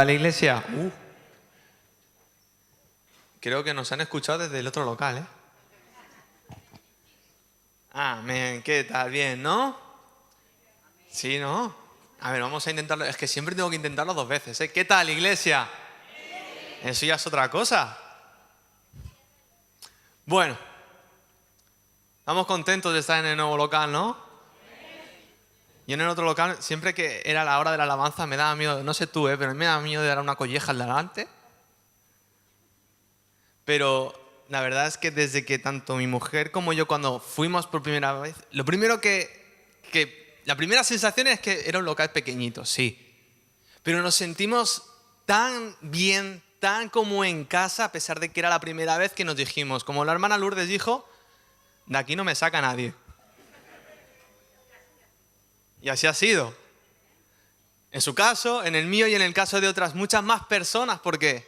tal, iglesia? Creo que nos han escuchado desde el otro local, ¿eh? Amén, ¿qué tal? Bien, ¿no? Sí, ¿no? A ver, vamos a intentarlo. Es que siempre tengo que intentarlo 2 veces, ¿eh? ¿Qué tal, iglesia? Eso ya es otra cosa. Bueno, estamos contentos de estar en el nuevo local, ¿no? Yo en el otro local, siempre que era la hora de la alabanza, me daba miedo, no sé tú, pero me daba miedo de dar una colleja al delante. Pero la verdad es que desde que tanto mi mujer como yo, cuando fuimos por primera vez, lo primero la primera sensación es que era un local pequeñito, sí. Pero nos sentimos tan bien, tan como en casa, a pesar de que era la primera vez que nos dijimos, como la hermana Lourdes dijo, de aquí no me saca nadie. Y así ha sido. En su caso, en el mío y en el caso de otras muchas más personas, porque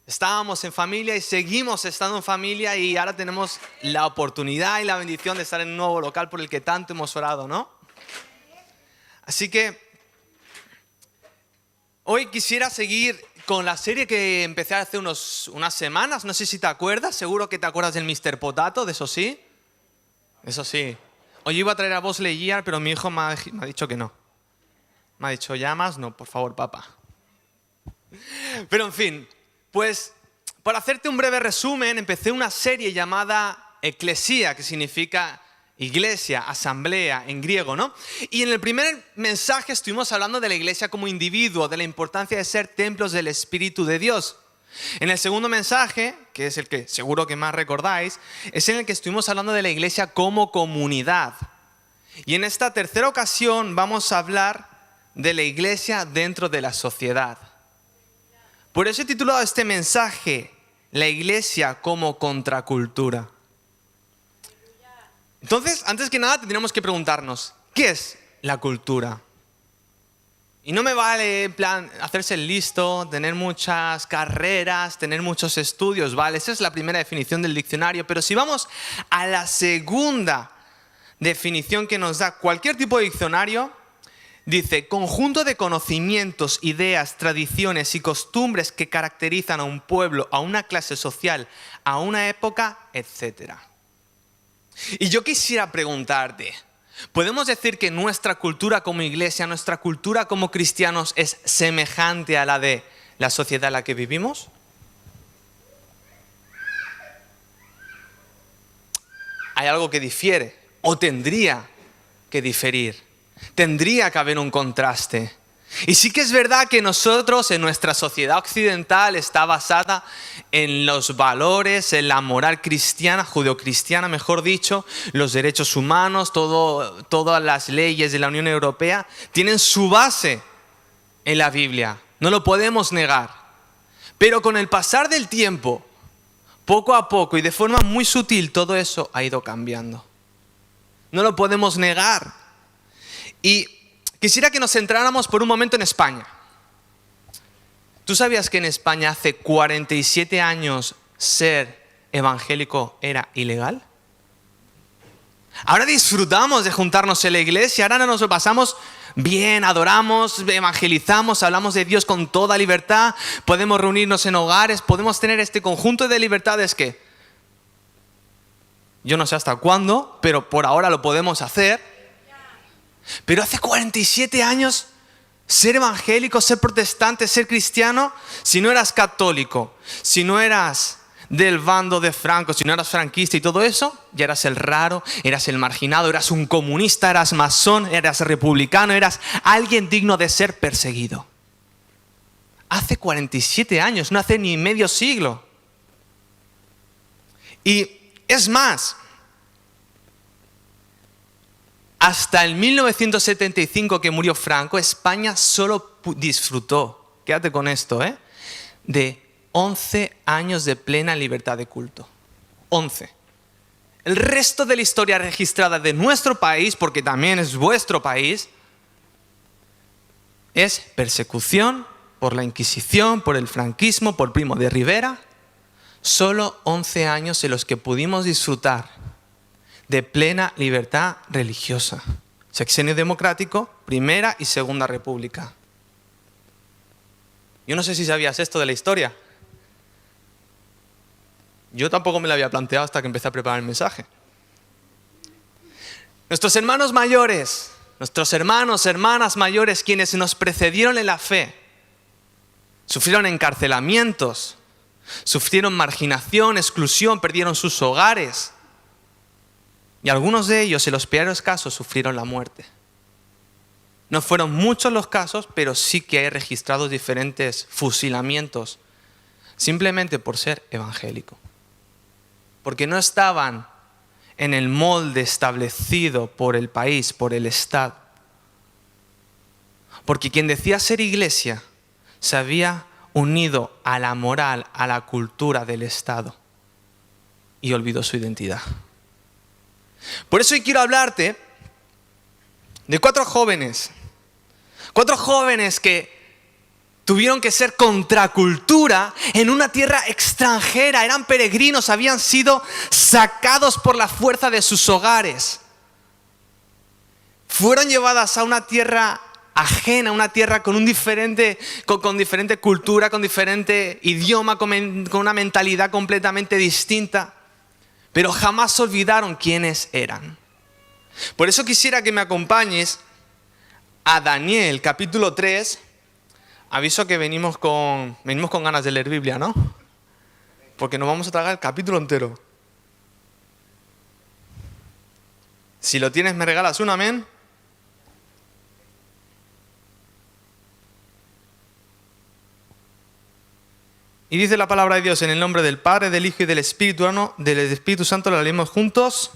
estábamos en familia y seguimos estando en familia y ahora tenemos la oportunidad y la bendición de estar en un nuevo local por el que tanto hemos orado, ¿no? Así que hoy quisiera seguir con la serie que empecé hace unas semanas. No sé si te acuerdas, seguro que te acuerdas del Mr. Potato, de eso sí. Eso sí. Hoy iba a traer a Buzz Lightyear, pero mi hijo me ha dicho que no. Me ha dicho, llamas, no, por favor, papá. Pero en fin, pues para hacerte un breve resumen, empecé una serie llamada Eclesia, que significa iglesia, asamblea en griego, ¿no? Y en el primer mensaje estuvimos hablando de la iglesia como individuo, de la importancia de ser templos del Espíritu de Dios. En el segundo mensaje, que es el que seguro que más recordáis, es en el que estuvimos hablando de la iglesia como comunidad. Y en esta tercera ocasión vamos a hablar de la iglesia dentro de la sociedad. Por eso he titulado este mensaje, la iglesia como contracultura. Entonces, antes que nada, tendríamos que preguntarnos, ¿qué es la cultura? Y no me vale, en plan, hacerse el listo, tener muchas carreras, tener muchos estudios, ¿vale? Esa es la primera definición del diccionario. Pero si vamos a la segunda definición que nos da cualquier tipo de diccionario, dice, conjunto de conocimientos, ideas, tradiciones y costumbres que caracterizan a un pueblo, a una clase social, a una época, etc. Y yo quisiera preguntarte, ¿podemos decir que nuestra cultura como iglesia, nuestra cultura como cristianos es semejante a la de la sociedad en la que vivimos? Hay algo que difiere, o tendría que diferir. Tendría que haber un contraste. Y sí que es verdad que nosotros, en nuestra sociedad occidental, está basada en los valores, en la moral cristiana, judeocristiana, mejor dicho, los derechos humanos, todas las leyes de la Unión Europea tienen su base en la Biblia. No lo podemos negar. Pero con el pasar del tiempo, poco a poco y de forma muy sutil, todo eso ha ido cambiando. No lo podemos negar. Y quisiera que nos centráramos por un momento en España. ¿Tú sabías que en España hace 47 años ser evangélico era ilegal? Ahora disfrutamos de juntarnos en la iglesia, ahora nos lo pasamos bien, adoramos, evangelizamos, hablamos de Dios con toda libertad, podemos reunirnos en hogares, podemos tener este conjunto de libertades que yo no sé hasta cuándo, pero por ahora lo podemos hacer. Pero hace 47 años, ser evangélico, ser protestante, ser cristiano, si no eras católico, si no eras del bando de Franco, si no eras franquista y todo eso, ya eras el raro, eras el marginado, eras un comunista, eras masón, eras republicano, eras alguien digno de ser perseguido. Hace 47 años, no hace ni medio siglo. Y es más, hasta el 1975 que murió Franco, España solo disfrutó, quédate con esto, de 11 años de plena libertad de culto. 11. El resto de la historia registrada de nuestro país, porque también es vuestro país, es persecución por la Inquisición, por el franquismo, por Primo de Rivera. Solo 11 años en los que pudimos disfrutar de plena libertad religiosa. Sexenio democrático, Primera y Segunda República. Yo no sé si sabías esto de la historia. Yo tampoco me lo había planteado hasta que empecé a preparar el mensaje. Nuestros hermanos mayores, nuestros hermanos, hermanas mayores, quienes nos precedieron en la fe, sufrieron encarcelamientos, sufrieron marginación, exclusión, perdieron sus hogares. Y algunos de ellos, en los peores casos, sufrieron la muerte. No fueron muchos los casos, pero sí que hay registrados diferentes fusilamientos, simplemente por ser evangélico. Porque no estaban en el molde establecido por el país, por el Estado. Porque quien decía ser iglesia se había unido a la moral, a la cultura del Estado y olvidó su identidad. Por eso hoy quiero hablarte de 4 jóvenes que tuvieron que ser contracultura en una tierra extranjera, eran peregrinos, habían sido sacados por la fuerza de sus hogares. Fueron llevadas a una tierra ajena, una tierra con diferente cultura, con diferente idioma, con una mentalidad completamente distinta, pero jamás olvidaron quiénes eran. Por eso quisiera que me acompañes a Daniel, capítulo 3. Aviso que venimos con ganas de leer Biblia, ¿no? Porque nos vamos a tragar el capítulo entero. Si lo tienes, me regalas un amén. Y dice la palabra de Dios en el nombre del Padre, del Hijo y del Espíritu Santo, la leemos juntos.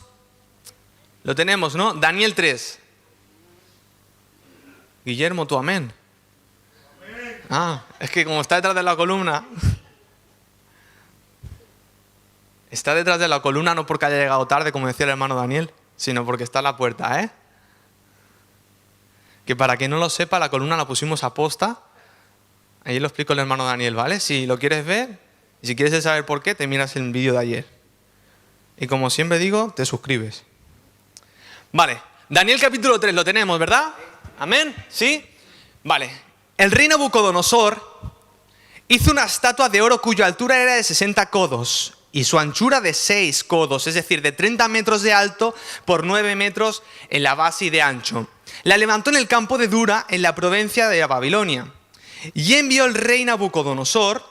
Lo tenemos, ¿no? Daniel 3. Guillermo, tu amén. Es que como está detrás de la columna. Está detrás de la columna no porque haya llegado tarde, como decía el hermano Daniel, sino porque está en la puerta, ¿eh? Que para quien no lo sepa, la columna la pusimos a posta. Ahí lo explico el hermano Daniel, ¿vale? Si lo quieres ver, y si quieres saber por qué, te miras el vídeo de ayer. Y como siempre digo, te suscribes. Vale, Daniel capítulo 3 lo tenemos, ¿verdad? ¿Amén? ¿Sí? Vale. El rey Nabucodonosor hizo una estatua de oro cuya altura era de 60 codos y su anchura de 6 codos, es decir, de 30 metros de alto por 9 metros en la base y de ancho. La levantó en el campo de Dura, en la provincia de Babilonia. Y envió el rey Nabucodonosor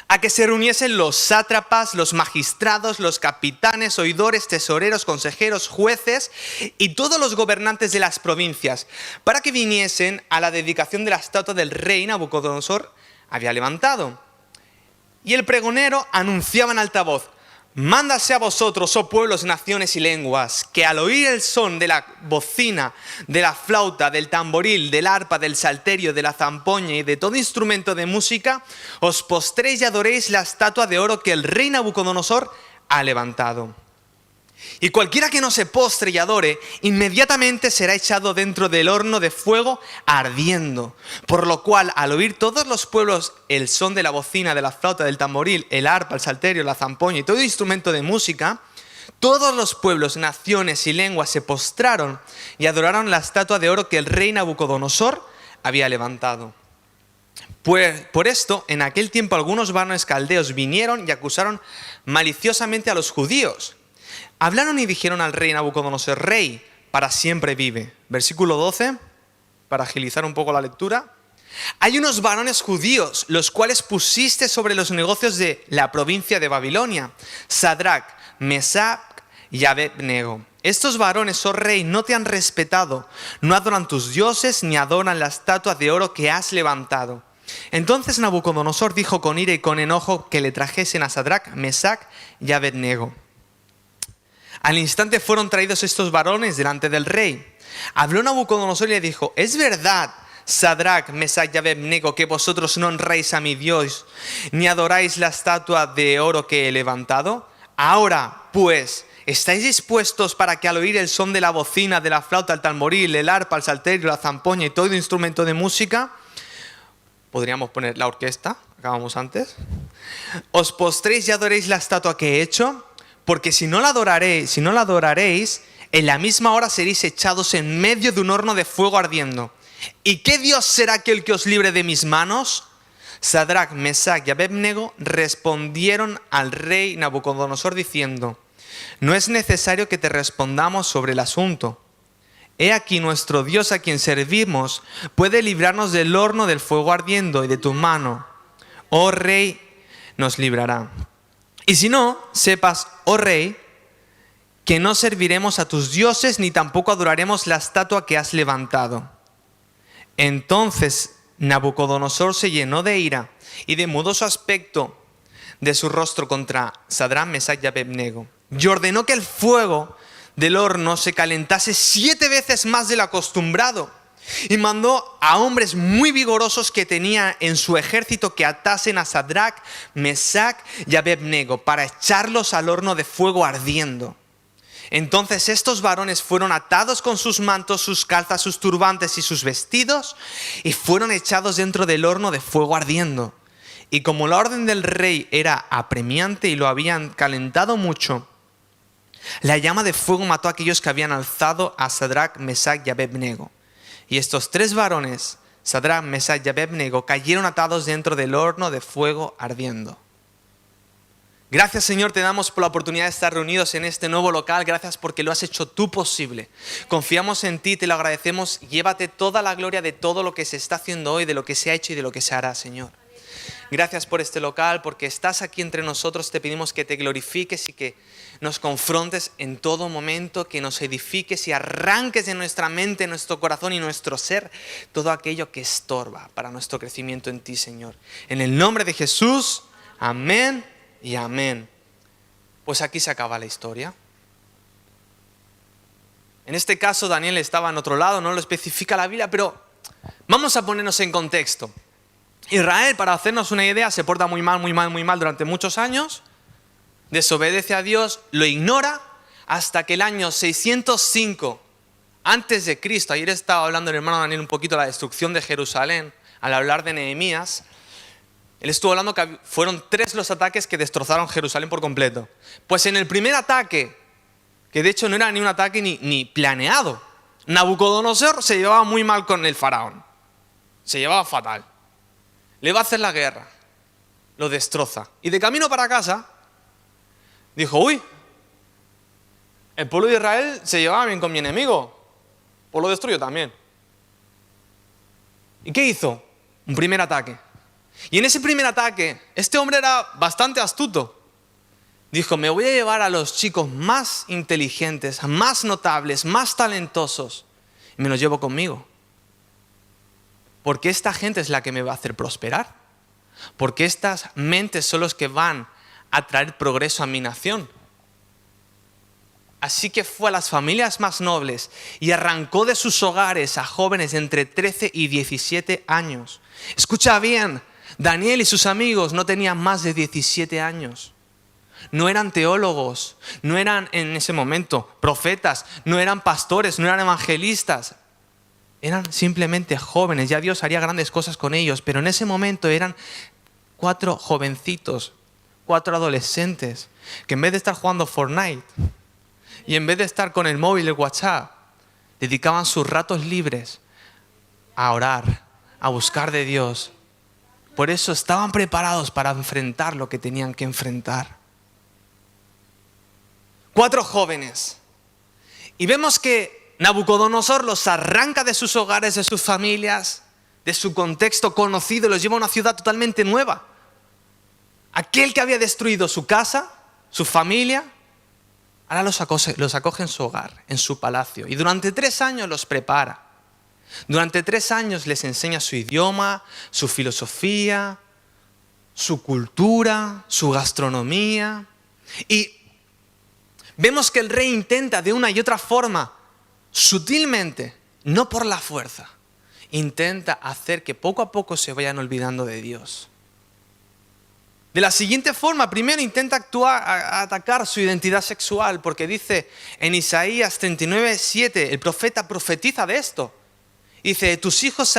a que se reuniesen los sátrapas, los magistrados, los capitanes, oidores, tesoreros, consejeros, jueces y todos los gobernantes de las provincias, para que viniesen a la dedicación de la estatua del rey Nabucodonosor había levantado. Y el pregonero anunciaba en alta voz: mándase a vosotros, oh pueblos, naciones y lenguas, que al oír el son de la bocina, de la flauta, del tamboril, del arpa, del salterio, de la zampoña y de todo instrumento de música, os postréis y adoréis la estatua de oro que el rey Nabucodonosor ha levantado. Y cualquiera que no se postre y adore, inmediatamente será echado dentro del horno de fuego ardiendo. Por lo cual, al oír todos los pueblos el son de la bocina, de la flauta, del tamboril, el arpa, el salterio, la zampoña y todo instrumento de música, todos los pueblos, naciones y lenguas se postraron y adoraron la estatua de oro que el rey Nabucodonosor había levantado. Pues por esto, en aquel tiempo algunos varones caldeos vinieron y acusaron maliciosamente a los judíos. Hablaron y dijeron al rey Nabucodonosor: rey, para siempre vive. Versículo 12, para agilizar un poco la lectura. Hay unos varones judíos, los cuales pusiste sobre los negocios de la provincia de Babilonia, Sadrach, Mesach y Abed-nego. Estos varones, oh rey, no te han respetado, no adoran tus dioses ni adoran la estatua de oro que has levantado. Entonces Nabucodonosor dijo con ira y con enojo que le trajesen a Sadrach, Mesach y Abed-nego. Al instante fueron traídos estos varones delante del rey. Habló Nabucodonosor y le dijo: es verdad, Sadrach, Mesach y Abed-nego, que vosotros no honráis a mi Dios, ni adoráis la estatua de oro que he levantado. Ahora, pues, ¿estáis dispuestos para que al oír el son de la bocina, de la flauta, el tamboril, el arpa, el salterio, la zampoña y todo instrumento de música? Podríamos poner la orquesta, acabamos antes. Os postréis y adoréis la estatua que he hecho. Porque si no la adoraréis, en la misma hora seréis echados en medio de un horno de fuego ardiendo. ¿Y qué Dios será aquel que os libre de mis manos? Sadrach, Mesach y Abed-nego respondieron al rey Nabucodonosor diciendo: no es necesario que te respondamos sobre el asunto. He aquí nuestro Dios a quien servimos puede librarnos del horno del fuego ardiendo y de tu mano, oh rey, nos librará. Y si no, sepas, oh rey, que no serviremos a tus dioses ni tampoco adoraremos la estatua que has levantado. Entonces Nabucodonosor se llenó de ira y demudó su aspecto de su rostro contra Sadrach, Mesach y Abed-nego. Y ordenó que el fuego del horno se calentase 7 veces más de lo acostumbrado. Y mandó a hombres muy vigorosos que tenía en su ejército que atasen a Sadrach, Mesach y Abed-nego para echarlos al horno de fuego ardiendo. Entonces estos varones fueron atados con sus mantos, sus calzas, sus turbantes y sus vestidos y fueron echados dentro del horno de fuego ardiendo. Y como la orden del rey era apremiante y lo habían calentado mucho, la llama de fuego mató a aquellos que habían alzado a Sadrach, Mesach y Abed-nego. Y estos 3 varones, Sadrach, Mesach y Abed-nego, cayeron atados dentro del horno de fuego ardiendo. Gracias, Señor, te damos por la oportunidad de estar reunidos en este nuevo local. Gracias porque lo has hecho tú posible. Confiamos en ti, te lo agradecemos. Llévate toda la gloria de todo lo que se está haciendo hoy, de lo que se ha hecho y de lo que se hará, Señor. Gracias por este local, porque estás aquí entre nosotros. Te pedimos que te glorifiques y que nos confrontes en todo momento, que nos edifiques y arranques de nuestra mente, nuestro corazón y nuestro ser todo aquello que estorba para nuestro crecimiento en ti, Señor. En el nombre de Jesús, amén y amén. Pues aquí se acaba la historia. En este caso Daniel estaba en otro lado, no lo especifica la Biblia, pero vamos a ponernos en contexto. Israel, para hacernos una idea, se porta muy mal durante muchos años, desobedece a Dios, lo ignora, hasta que el año 605 antes de Cristo, ayer estaba hablando el hermano Daniel un poquito de la destrucción de Jerusalén, al hablar de Nehemías, él estuvo hablando que fueron 3 los ataques que destrozaron Jerusalén por completo. Pues en el primer ataque, que de hecho no era ni un ataque ni planeado, Nabucodonosor se llevaba muy mal con el faraón, se llevaba fatal. Le va a hacer la guerra, lo destroza. Y de camino para casa, dijo, uy, el pueblo de Israel se llevaba bien con mi enemigo, pues lo destruyo también. ¿Y qué hizo? Un primer ataque. Y en ese primer ataque, este hombre era bastante astuto. Dijo, me voy a llevar a los chicos más inteligentes, más notables, más talentosos, y me los llevo conmigo. Porque esta gente es la que me va a hacer prosperar. Porque estas mentes son los que van a traer progreso a mi nación. Así que fue a las familias más nobles y arrancó de sus hogares a jóvenes de entre 13 y 17 años. Escucha bien, Daniel y sus amigos no tenían más de 17 años. No eran teólogos, no eran en ese momento profetas, no eran pastores, no eran evangelistas. Eran simplemente jóvenes, ya Dios haría grandes cosas con ellos, pero en ese momento eran 4 jovencitos, 4 adolescentes, que en vez de estar jugando Fortnite y en vez de estar con el móvil, el WhatsApp, dedicaban sus ratos libres a orar, a buscar de Dios. Por eso estaban preparados para enfrentar lo que tenían que enfrentar. 4 jóvenes. Y vemos que Nabucodonosor los arranca de sus hogares, de sus familias, de su contexto conocido, los lleva a una ciudad totalmente nueva. Aquel que había destruido su casa, su familia, ahora los acoge en su hogar, en su palacio. Y durante 3 años los prepara. Durante 3 años les enseña su idioma, su filosofía, su cultura, su gastronomía. Y vemos que el rey intenta de una y otra forma, sutilmente, no por la fuerza, intenta hacer que poco a poco se vayan olvidando de Dios. De la siguiente forma, primero intenta atacar su identidad sexual, porque dice en Isaías 39:7, el profeta profetiza de esto. Dice, tus hijos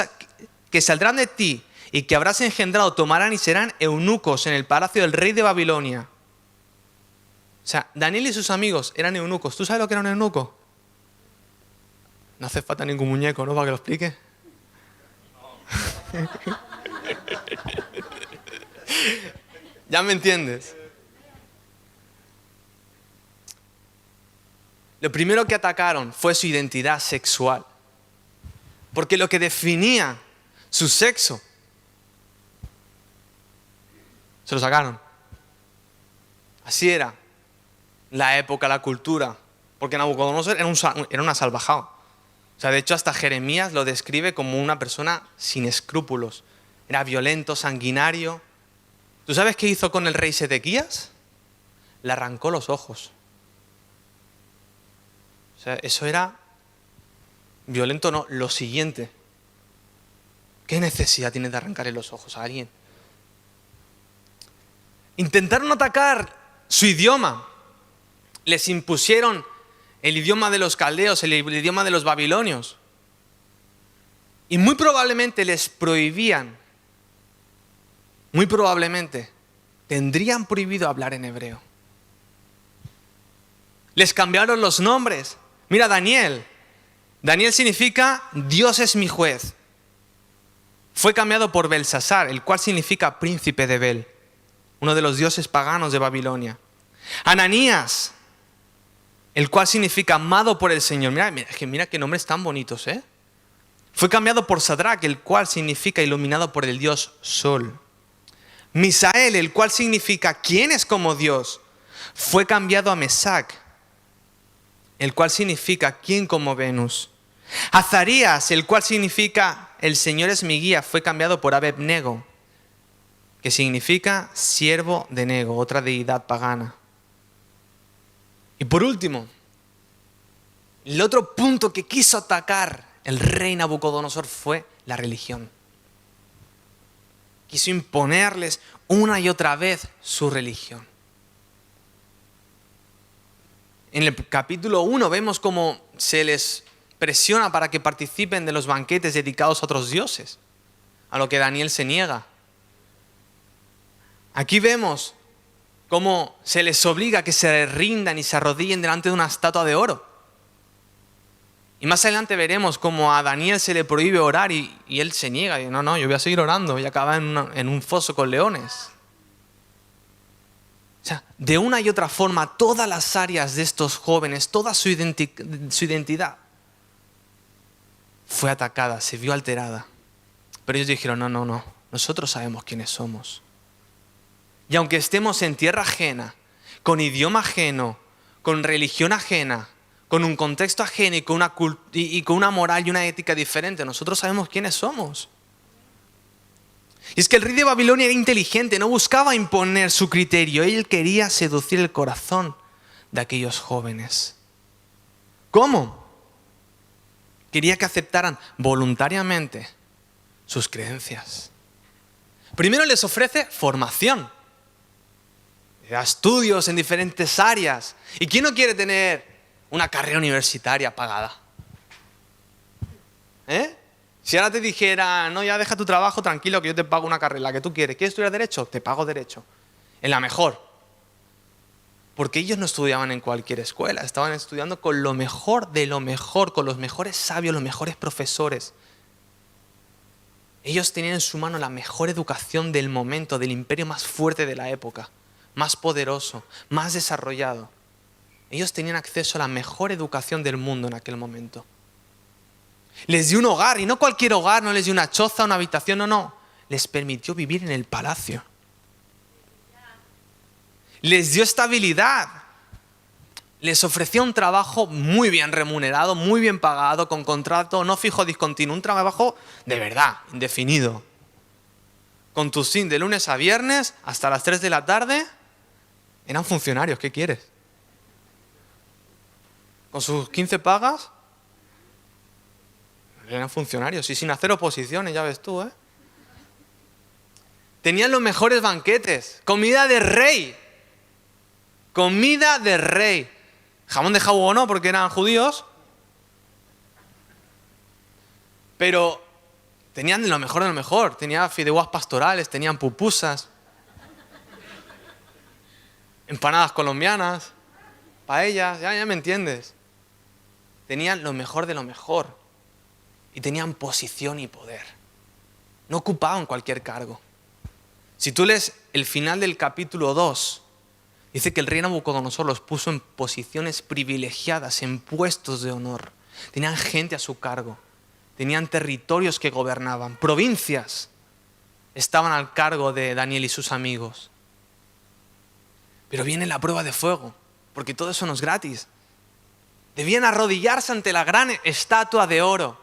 que saldrán de ti y que habrás engendrado tomarán y serán eunucos en el palacio del rey de Babilonia. O sea, Daniel y sus amigos eran eunucos. ¿Tú sabes lo que era un eunuco? No hace falta ningún muñeco, ¿no? Para que lo explique. ¿Ya me entiendes? Lo primero que atacaron fue su identidad sexual. Porque lo que definía su sexo, se lo sacaron. Así era la época, la cultura. Porque Nabucodonosor era una salvajada. O sea, de hecho, hasta Jeremías lo describe como una persona sin escrúpulos. Era violento, sanguinario. ¿Tú sabes qué hizo con el rey Sedequías? Le arrancó los ojos. O sea, eso era violento, no, lo siguiente. ¿Qué necesidad tiene de arrancarle los ojos a alguien? Intentaron atacar su idioma. Les impusieron el idioma de los caldeos, el idioma de los babilonios. Y muy probablemente les prohibían, muy probablemente, tendrían prohibido hablar en hebreo. Les cambiaron los nombres. Mira, Daniel. Daniel significa Dios es mi juez. Fue cambiado por Belsasar, el cual significa príncipe de Bel, uno de los dioses paganos de Babilonia. Ananías, el cual significa amado por el Señor. Mira qué nombres tan bonitos, ¿eh? Fue cambiado por Sadrach, el cual significa iluminado por el Dios Sol. Misael, el cual significa ¿quién es como Dios? Fue cambiado a Mesac, el cual significa ¿quién como Venus? Azarías, el cual significa el Señor es mi guía, fue cambiado por Abed-nego, que significa siervo de Nego, otra deidad pagana. Y por último, el otro punto que quiso atacar el rey Nabucodonosor fue la religión. Quiso imponerles una y otra vez su religión. En el capítulo 1 vemos cómo se les presiona para que participen de los banquetes dedicados a otros dioses, a lo que Daniel se niega. Aquí vemos cómo se les obliga a que se rindan y se arrodillen delante de una estatua de oro. Y más adelante veremos cómo a Daniel se le prohíbe orar y él se niega. Y no, yo voy a seguir orando y acaba en un foso con leones. O sea, de una y otra forma, todas las áreas de estos jóvenes, toda su identidad fue atacada, se vio alterada. Pero ellos dijeron, no, nosotros sabemos quiénes somos. Y aunque estemos en tierra ajena, con idioma ajeno, con religión ajena, con un contexto ajeno y con una moral y una ética diferente, nosotros sabemos quiénes somos. Y es que el rey de Babilonia era inteligente, no buscaba imponer su criterio, él quería seducir el corazón de aquellos jóvenes. ¿Cómo? Quería que aceptaran voluntariamente sus creencias. Primero les ofrece formación, estudios en diferentes áreas. ¿Y quién no quiere tener una carrera universitaria pagada? Si ahora te dijera, no, ya deja tu trabajo tranquilo que yo te pago una carrera, la que tú quieres. ¿Quieres estudiar Derecho? Te pago Derecho. En la mejor. Porque ellos no estudiaban en cualquier escuela, estaban estudiando con lo mejor de lo mejor, con los mejores sabios, los mejores profesores. Ellos tenían en su mano la mejor educación del momento, del imperio más fuerte de la época, más poderoso, más desarrollado. Ellos tenían acceso a la mejor educación del mundo en aquel momento. Les dio un hogar, y no cualquier hogar, no les dio una choza, una habitación, no. Les permitió vivir en el palacio. Les dio estabilidad. Les ofreció un trabajo muy bien remunerado, muy bien pagado, con contrato no fijo discontinuo, un trabajo de verdad, indefinido. Con tu SIN de lunes a viernes hasta las 3 de la tarde, eran funcionarios, ¿qué quieres? Con sus 15 pagas, eran funcionarios y sin hacer oposiciones, ya ves tú, ¿eh? Tenían los mejores banquetes, comida de rey. Comida de rey. Jamón de jabugo no, porque eran judíos. Pero tenían de lo mejor de lo mejor. Tenían fideuás pastorales, tenían pupusas, empanadas colombianas, paellas, ya me entiendes. Tenían lo mejor de lo mejor. Y tenían posición y poder. No ocupaban cualquier cargo. Si tú lees el final del capítulo 2, dice que el rey Nabucodonosor los puso en posiciones privilegiadas, en puestos de honor. Tenían gente a su cargo, tenían territorios que gobernaban, provincias estaban al cargo de Daniel y sus amigos. Pero viene la prueba de fuego, porque todo eso no es gratis. Debían arrodillarse ante la gran estatua de oro.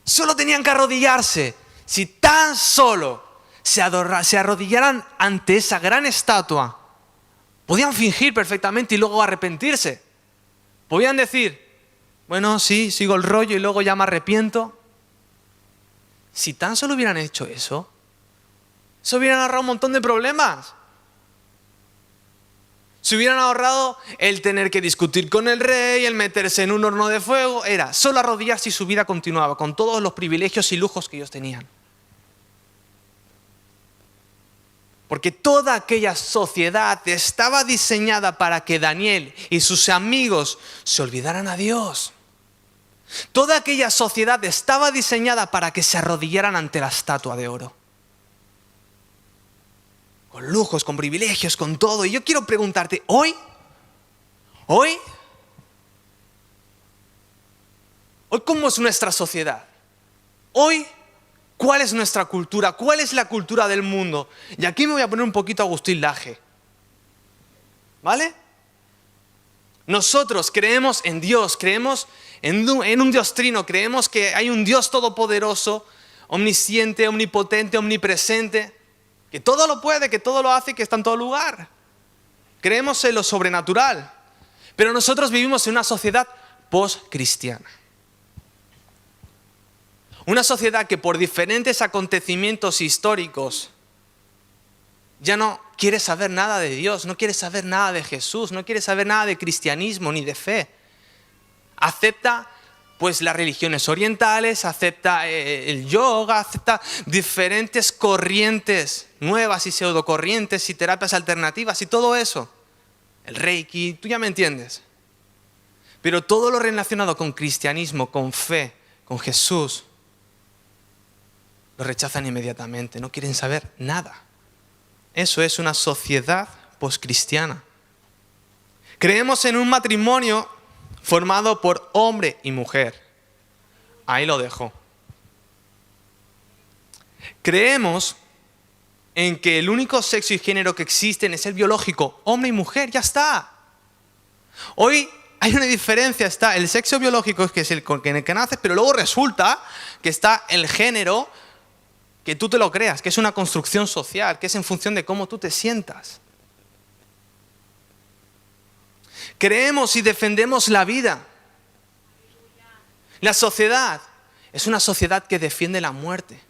Solo tenían que arrodillarse. Si tan solo se arrodillaran ante esa gran estatua, podían fingir perfectamente y luego arrepentirse. Podían decir, bueno, sí, sigo el rollo y luego ya me arrepiento. Si tan solo hubieran hecho eso, se hubieran ahorrado un montón de problemas. Se hubieran ahorrado el tener que discutir con el rey, el meterse en un horno de fuego. Era solo arrodillarse y su vida continuaba con todos los privilegios y lujos que ellos tenían. Porque toda aquella sociedad estaba diseñada para que Daniel y sus amigos se olvidaran a Dios. Toda aquella sociedad estaba diseñada para que se arrodillaran ante la estatua de oro. Con lujos, con privilegios, con todo. Y yo quiero preguntarte, hoy, ¿cómo es nuestra sociedad? Hoy, ¿cuál es nuestra cultura? ¿Cuál es la cultura del mundo? Y aquí me voy a poner un poquito Agustín Laje. ¿Vale? Nosotros creemos en Dios, creemos en un Dios trino, creemos que hay un Dios todopoderoso, omnisciente, omnipotente, omnipresente, que todo lo puede, que todo lo hace y que está en todo lugar. Creemos en lo sobrenatural. Pero nosotros vivimos en una sociedad post-cristiana. Una sociedad que por diferentes acontecimientos históricos ya no quiere saber nada de Dios, no quiere saber nada de Jesús, no quiere saber nada de cristianismo ni de fe. Acepta pues las religiones orientales, acepta el yoga, acepta diferentes corrientes nuevas y pseudocorrientes y terapias alternativas y todo eso. El Reiki, tú ya me entiendes. Pero todo lo relacionado con cristianismo, con fe, con Jesús, lo rechazan inmediatamente, no quieren saber nada. Eso es una sociedad poscristiana. Creemos en un matrimonio formado por hombre y mujer. Ahí lo dejo. Creemos en que el único sexo y género que existen es el biológico, hombre y mujer, ya está. Hoy hay una diferencia, está el sexo biológico, que es el con el que naces, pero luego resulta que está el género, que tú te lo creas, que es una construcción social, que es en función de cómo tú te sientas. Creemos y defendemos la vida. La sociedad es una sociedad que defiende la muerte.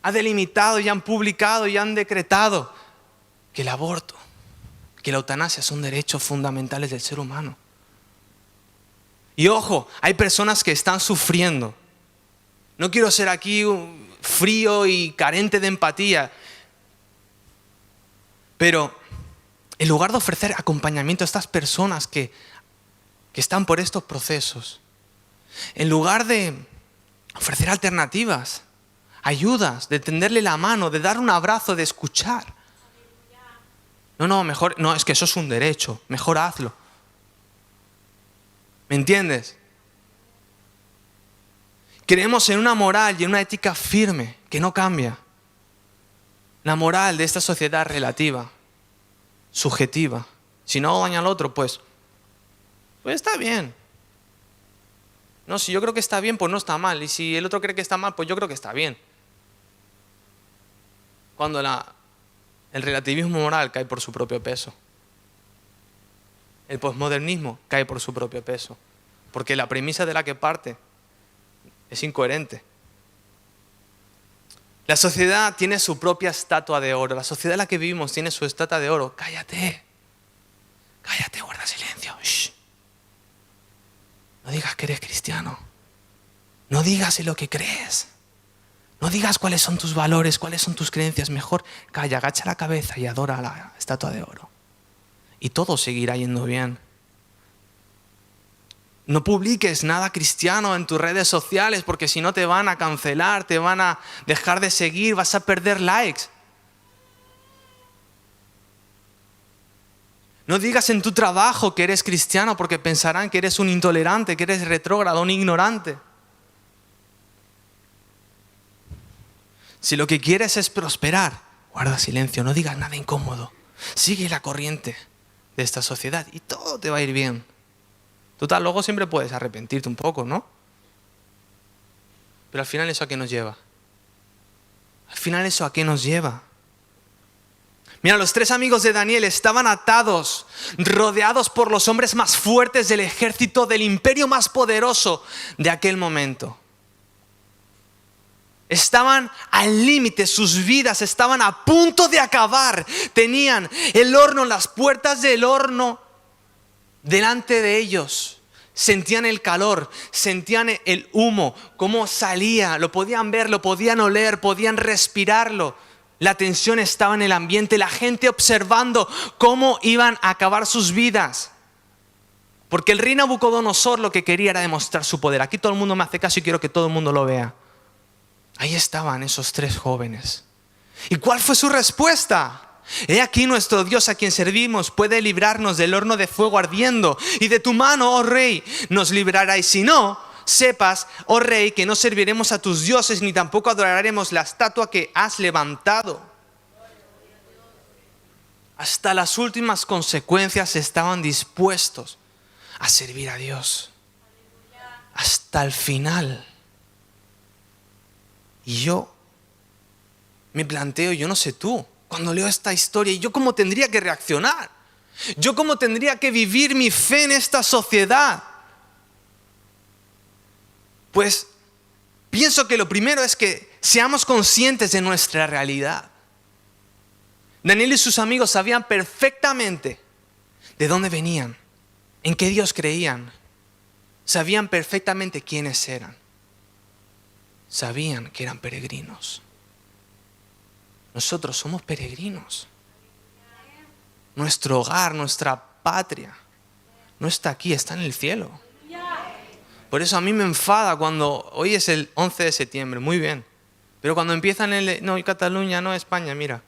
Ha delimitado y han publicado y han decretado que el aborto, que la eutanasia son derechos fundamentales del ser humano. Y ojo, hay personas que están sufriendo. No quiero ser aquí frío y carente de empatía, pero en lugar de ofrecer acompañamiento a estas personas que están por estos procesos, en lugar de ofrecer alternativas, ayudas, de tenderle la mano, de dar un abrazo, de escuchar. No, es que eso es un derecho, mejor hazlo. ¿Me entiendes? Creemos en una moral y en una ética firme que no cambia. La moral de esta sociedad es relativa, subjetiva. Si no daña al otro, pues está bien. No, si yo creo que está bien, pues no está mal. Y si el otro cree que está mal, pues yo creo que está bien. Cuando el relativismo moral cae por su propio peso. El posmodernismo cae por su propio peso. Porque la premisa de la que parte es incoherente. La sociedad tiene su propia estatua de oro. La sociedad en la que vivimos tiene su estatua de oro. Cállate. Cállate, guarda silencio. Shh. No digas que eres cristiano. No digas en lo que crees. No digas cuáles son tus valores, cuáles son tus creencias. Mejor calla, agacha la cabeza y adora a la estatua de oro. Y todo seguirá yendo bien. no publiques nada cristiano en tus redes sociales porque si no te van a cancelar, te van a dejar de seguir, vas a perder likes. No digas en tu trabajo que eres cristiano porque pensarán que eres un intolerante, que eres retrógrado, un ignorante. Si lo que quieres es prosperar, guarda silencio, no digas nada incómodo. Sigue la corriente de esta sociedad y todo te va a ir bien. Total, luego siempre puedes arrepentirte un poco, ¿no? Pero al final, ¿eso a qué nos lleva? Al final, ¿eso a qué nos lleva? Mira, los 3 amigos de Daniel estaban atados, rodeados por los hombres más fuertes del ejército del imperio más poderoso de aquel momento. Estaban al límite, sus vidas estaban a punto de acabar. Tenían el horno, las puertas del horno delante de ellos. Sentían el calor, sentían el humo, cómo salía, lo podían ver, lo podían oler, podían respirarlo. La tensión estaba en el ambiente, la gente observando cómo iban a acabar sus vidas. Porque el rey Nabucodonosor lo que quería era demostrar su poder. Aquí todo el mundo me hace caso y quiero que todo el mundo lo vea. Ahí estaban esos 3 jóvenes. ¿Y cuál fue su respuesta? He aquí nuestro Dios a quien servimos puede librarnos del horno de fuego ardiendo. Y de tu mano, oh rey, nos librará. Y si no, sepas, oh rey, que no serviremos a tus dioses ni tampoco adoraremos la estatua que has levantado. Hasta las últimas consecuencias estaban dispuestos a servir a Dios. Hasta el final. Y yo me planteo, yo no sé tú, cuando leo esta historia, ¿y yo cómo tendría que reaccionar? ¿Yo cómo tendría que vivir mi fe en esta sociedad? Pues pienso que lo primero es que seamos conscientes de nuestra realidad. Daniel y sus amigos sabían perfectamente de dónde venían, en qué Dios creían. Sabían perfectamente quiénes eran. Sabían que eran peregrinos. Nosotros somos peregrinos. Nuestro hogar, nuestra patria, no está aquí, está en el cielo. Por eso a mí me enfada cuando, hoy es el 11 de septiembre, muy bien, pero cuando empiezan no, Cataluña, no, España, mira,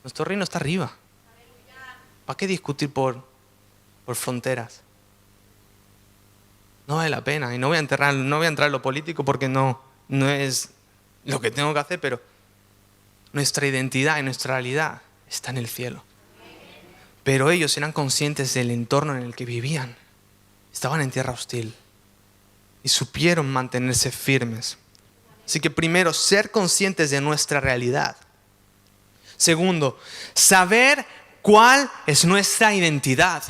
nuestro reino está arriba. ¿Para qué discutir por fronteras? No vale la pena, y no voy a entrar en lo político porque no es lo que tengo que hacer, pero nuestra identidad y nuestra realidad está en el cielo. Pero ellos eran conscientes del entorno en el que vivían. Estaban en tierra hostil y supieron mantenerse firmes. Así que primero, ser conscientes de nuestra realidad. Segundo, saber cuál es nuestra identidad.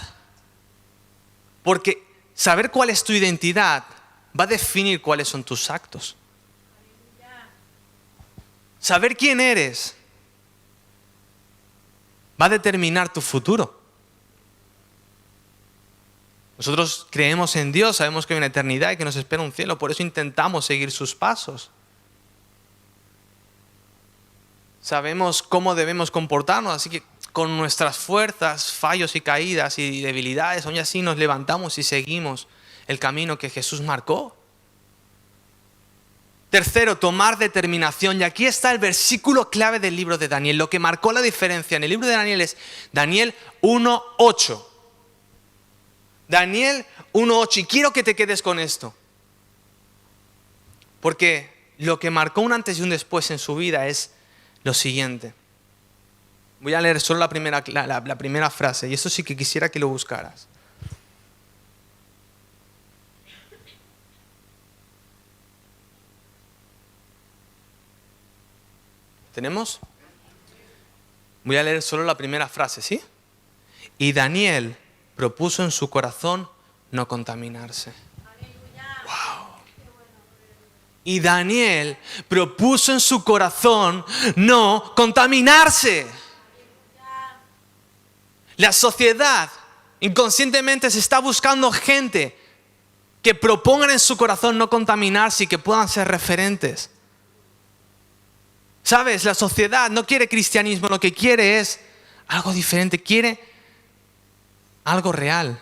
Porque saber cuál es tu identidad va a definir cuáles son tus actos. Saber quién eres va a determinar tu futuro. Nosotros creemos en Dios, sabemos que hay una eternidad y que nos espera un cielo, por eso intentamos seguir sus pasos. Sabemos cómo debemos comportarnos, así que con nuestras fuerzas, fallos y caídas y debilidades, aún así nos levantamos y seguimos el camino que Jesús marcó. Tercero, tomar determinación. Y aquí está el versículo clave del libro de Daniel. Lo que marcó la diferencia en el libro de Daniel es Daniel 1:8. Daniel 1:8. Y quiero que te quedes con esto. Porque lo que marcó un antes y un después en su vida es lo siguiente. Voy a leer solo la primera frase. Y eso sí que quisiera que lo buscaras. ¿Tenemos? Voy a leer solo la primera frase, ¿sí? Y Daniel propuso en su corazón no contaminarse. ¡Wow! Y Daniel propuso en su corazón no contaminarse. La sociedad inconscientemente se está buscando gente que propongan en su corazón no contaminarse y que puedan ser referentes. ¿Sabes? La sociedad no quiere cristianismo, lo que quiere es algo diferente, quiere algo real.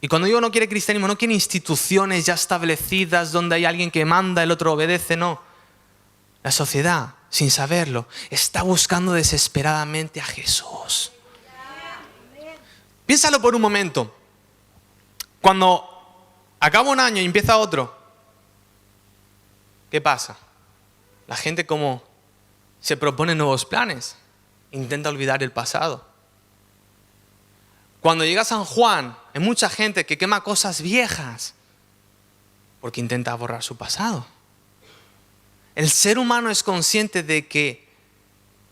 Y cuando digo no quiere cristianismo, no quiere instituciones ya establecidas donde hay alguien que manda, el otro obedece, no. La sociedad, sin saberlo, está buscando desesperadamente a Jesús. Piénsalo por un momento. Cuando acaba un año y empieza otro, ¿qué pasa? La gente como se propone nuevos planes, intenta olvidar el pasado. Cuando llega San Juan, hay mucha gente que quema cosas viejas porque intenta borrar su pasado. El ser humano es consciente de que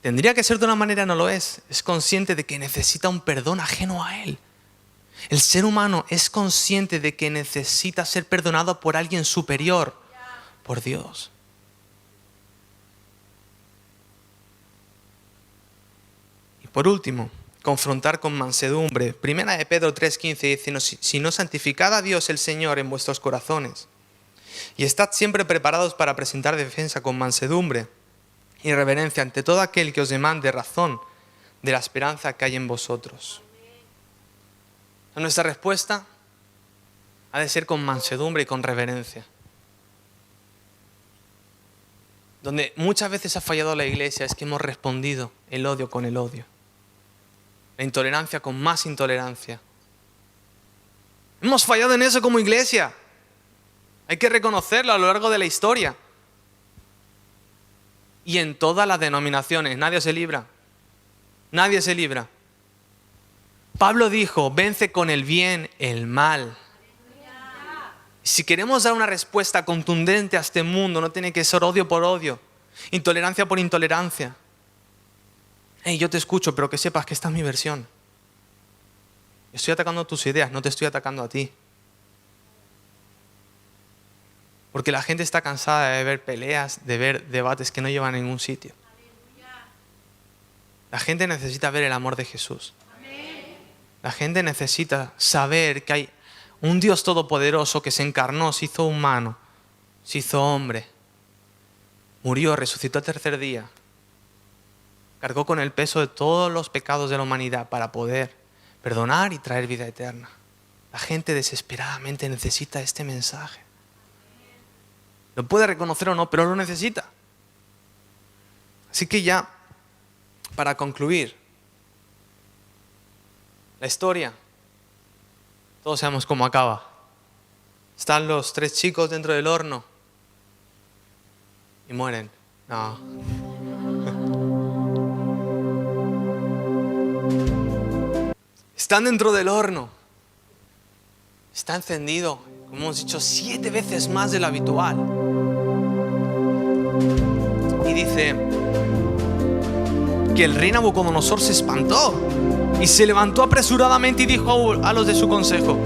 tendría que ser de una manera, no lo es. Es consciente de que necesita un perdón ajeno a él. El ser humano es consciente de que necesita ser perdonado por alguien superior, por Dios. Y por último, confrontar con mansedumbre. Primera de Pedro 3:15 dice, si no santificad a Dios el Señor en vuestros corazones y estad siempre preparados para presentar defensa con mansedumbre y reverencia ante todo aquel que os demande razón de la esperanza que hay en vosotros. Nuestra respuesta ha de ser con mansedumbre y con reverencia. Donde muchas veces ha fallado la iglesia es que hemos respondido el odio con el odio. La intolerancia con más intolerancia. Hemos fallado en eso como iglesia. Hay que reconocerlo a lo largo de la historia. Y en todas las denominaciones, nadie se libra. Nadie se libra. Pablo dijo, vence con el bien el mal. Si queremos dar una respuesta contundente a este mundo, no tiene que ser odio por odio, intolerancia por intolerancia. Hey, yo te escucho, pero que sepas que esta es mi versión. Estoy atacando tus ideas, no te estoy atacando a ti. Porque la gente está cansada de ver peleas, de ver debates que no llevan a ningún sitio. La gente necesita ver el amor de Jesús. La gente necesita saber que hay un Dios todopoderoso que se encarnó, se hizo humano, se hizo hombre, murió, resucitó al tercer día, cargó con el peso de todos los pecados de la humanidad para poder perdonar y traer vida eterna. La gente desesperadamente necesita este mensaje. Lo puede reconocer o no, pero lo necesita. Así que ya, para concluir, la historia, todos sabemos cómo acaba. Están los 3 chicos dentro del horno y mueren. No. Están dentro del horno. Está encendido, como hemos dicho, 7 veces más de lo habitual. Y dice que el rey Nabucodonosor se espantó y se levantó apresuradamente y dijo a los de su consejo,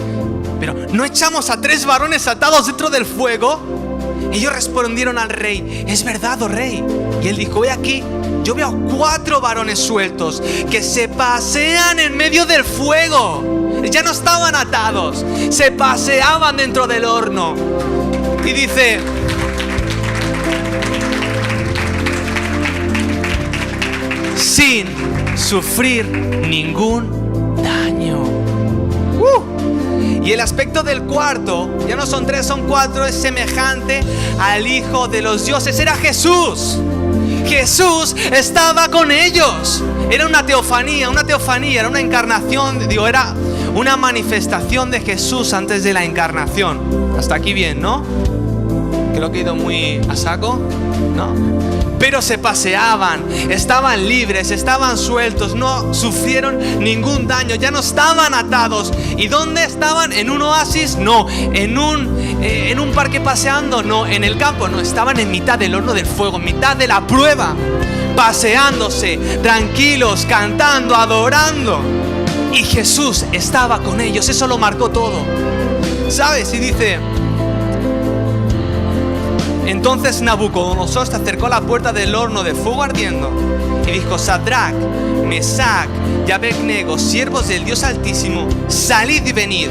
pero ¿no echamos a 3 varones atados dentro del fuego? Ellos respondieron al rey, es verdad, oh rey. Y él dijo, he aquí, yo veo 4 varones sueltos que se pasean en medio del fuego. Ya no estaban atados, se paseaban dentro del horno. Y dice, sin sufrir ningún daño. Y el aspecto del cuarto, ya no son 3, son 4, es semejante al Hijo de los dioses. Era Jesús. Jesús estaba con ellos. Era una teofanía, era una encarnación, era una manifestación de Jesús antes de la encarnación. Hasta aquí bien, ¿no? Creo que he ido muy a saco, ¿no? Pero se paseaban, estaban libres, estaban sueltos, no sufrieron ningún daño, ya no estaban atados. ¿Y dónde estaban? ¿En un oasis? No. ¿En un parque paseando? No. ¿En el campo? No. Estaban en mitad del horno del fuego, en mitad de la prueba, paseándose, tranquilos, cantando, adorando. Y Jesús estaba con ellos, eso lo marcó todo. ¿Sabes? Y dice... Entonces Nabucodonosor se acercó a la puerta del horno de fuego ardiendo y dijo, Sadrach, Mesach y Abednego, siervos del Dios Altísimo, salid y venid.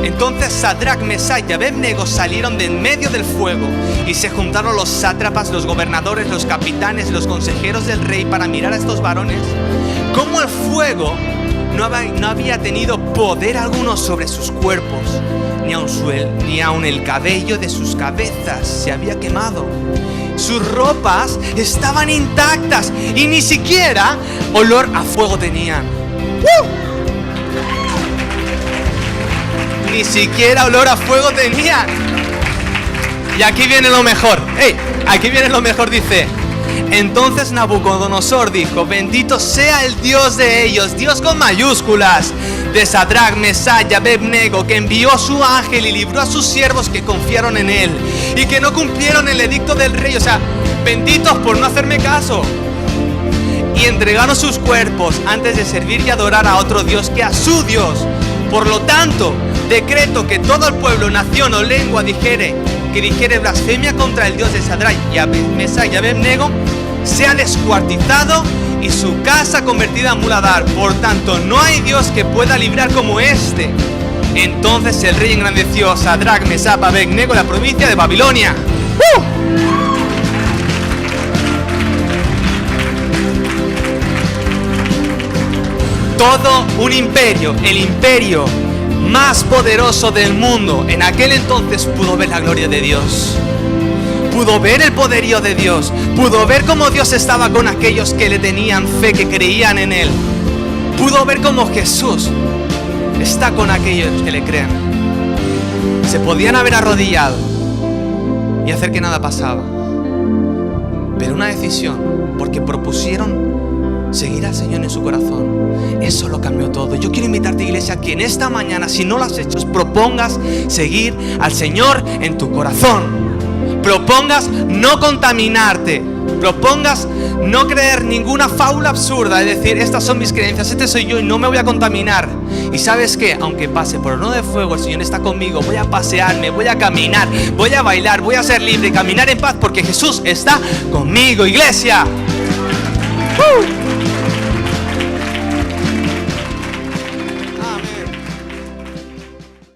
Entonces Sadrach, Mesach y Abednego salieron de en medio del fuego y se juntaron los sátrapas, los gobernadores, los capitanes, los consejeros del rey para mirar a estos varones cómo el fuego no había tenido poder alguno sobre sus cuerpos, ni aun el cabello de sus cabezas se había quemado. Sus ropas estaban intactas y ni siquiera olor a fuego tenían. Ni siquiera olor a fuego tenían. Y aquí viene lo mejor. Aquí viene lo mejor, dice. Entonces Nabucodonosor dijo: bendito sea el Dios de ellos, Dios con mayúsculas, de Sadrach, Mesach y Abed-nego, que envió a su ángel y libró a sus siervos que confiaron en él y que no cumplieron el edicto del rey. O sea, benditos por no hacerme caso. Y entregaron sus cuerpos antes de servir y adorar a otro Dios que a su Dios. Por lo tanto, decreto que todo el pueblo, nación o lengua que dijere blasfemia contra el Dios de Sadrach, Mesach y Abed-nego sea descuartizado y su casa convertida en muladar. Por tanto, no hay Dios que pueda librar como este. Entonces el rey engrandeció a Sadrach, Mesach y Abed-nego en la provincia de Babilonia. Todo un imperio, el imperio más poderoso del mundo, en aquel entonces pudo ver la gloria de Dios. Pudo ver el poderío de Dios. Pudo ver cómo Dios estaba con aquellos que le tenían fe, que creían en Él. Pudo ver cómo Jesús está con aquellos que le creen. Se podían haber arrodillado y hacer que nada pasaba. Pero una decisión, porque propusieron seguir al Señor en su corazón, eso lo cambió todo. Yo quiero invitarte, iglesia, que en esta mañana, si no lo has hecho, propongas seguir al Señor en tu corazón. Propongas no contaminarte. Propongas no creer ninguna fábula absurda, es decir, estas son mis creencias, este soy yo y no me voy a contaminar. Y ¿sabes qué? Aunque pase por el horno de fuego, el Señor está conmigo. Voy a pasearme, voy a caminar, voy a bailar, voy a ser libre y caminar en paz porque Jesús está conmigo, iglesia.